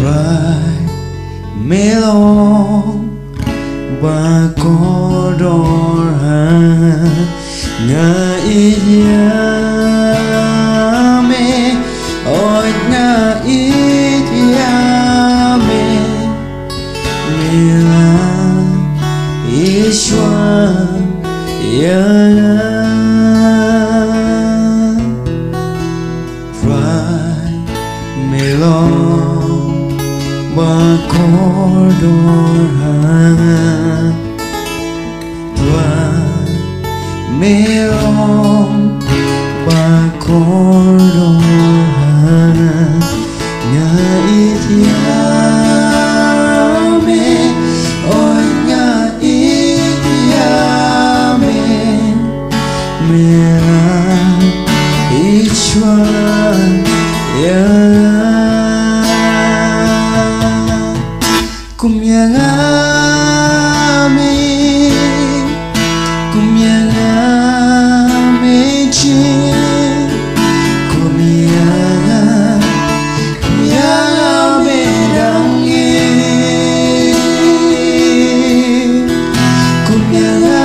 Pride melong ba có đor ha nga idiame oi nga idiame mila ishwa ya Pride melong ba có đor ha Pride melong ba có đor ha nga idiame oi nga idiame mera ichwa ya kumyangami chi kumyangami dangi kumyangami